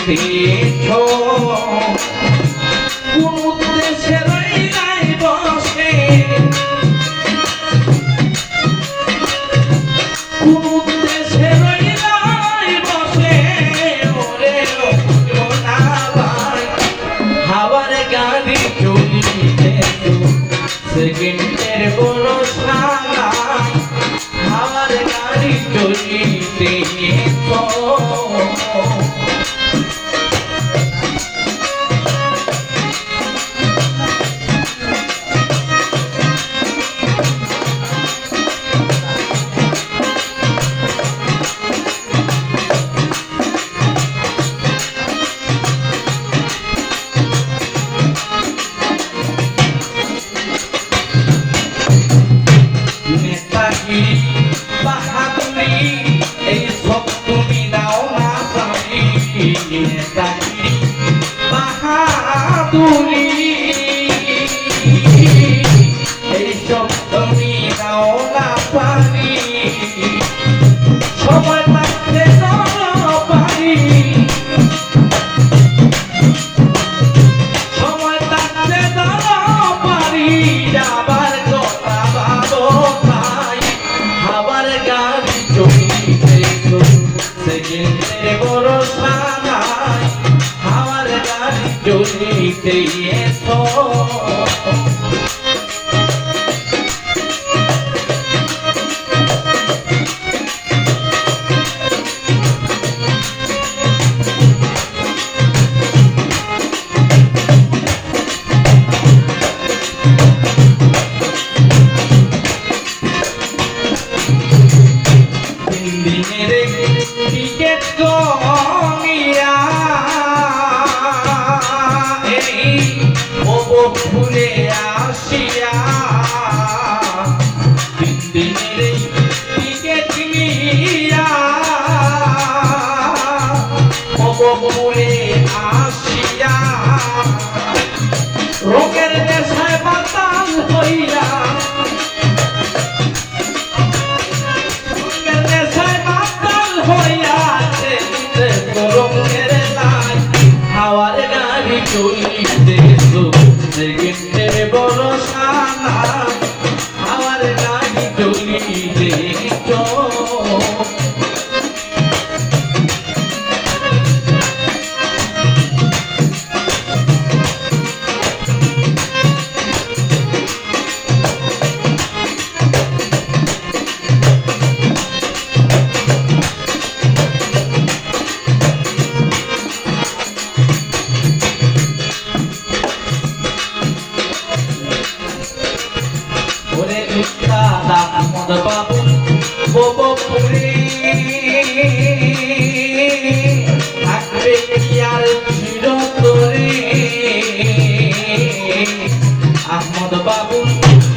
দিয়েছ কোন উদ্দেশ্যে রইলাই বসে কোন উদ্দেশ্যে রইলাই বসে ওরে ভাই হাওয়ার গাড়ি চলিতে সেকেন্ডের ভরসা নাই হাওয়ার গাড়ি চলিতে বাহাদুরি এই সব তুমি দাও না জানি বাহাদুরি এই সব তুমি দাও না পারি সময় থাকতে পারি সময় থাকতে পারি আবার কথা ভাবো গাড়ি চলিতে সেকেন্ডের ভরসা নাই হাওয়ার গাড়ি চলিতে টিকেট গিয়া এই ফুলে আসিয়া 3 দিনের টিকেট নিয়া ফুলে আসিয়া রোগের দেশায় বাতাল হইয়া হাওয়ার গাড়ি চলিতে সেকেন্ডের ভরসা নাই হাওয়ার গাড়ি চলিতে আহমদ বাবু ববপুরে থাকবে কি আর চিরতরে আহমদ বাবু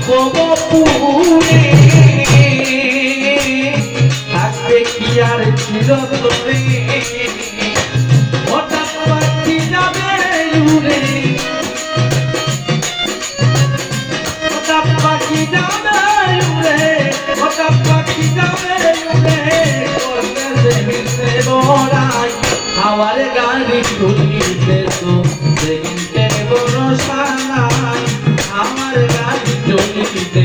ববপুরে থাকবে কি আর চিরতরে হঠাৎ পাখি যাবে উড়ে হঠাৎ পাখি যাবে হঠাৎ পাখি যাবে হাওয়ার গাড়ি চলিতে সেকেন্ডের ভরসা নাই আমার গাড়ি চলিতে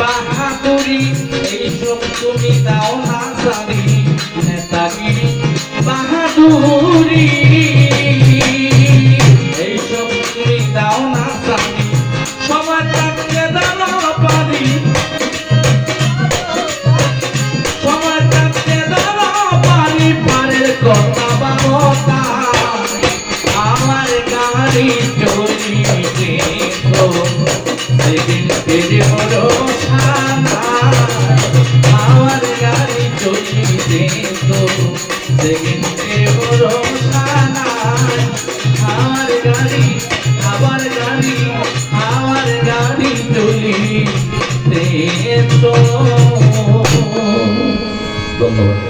বাহাদুরি এই সব তুমি দাও না জানি নেতাগিরি বাহাদুরি এই সব তুমি দাও না জানি সবার থাকতে দাও পারি সবার থাকতে দাও পারি পারের কথা বাবতা আমার গাড়ি চলিতে সেকেন্ডের ভরসা নাই আমার গাড়ি চলিতে সেকেন্ডের ভরসা নাই আমার গাড়ি চলিতে ধন্যবাদ।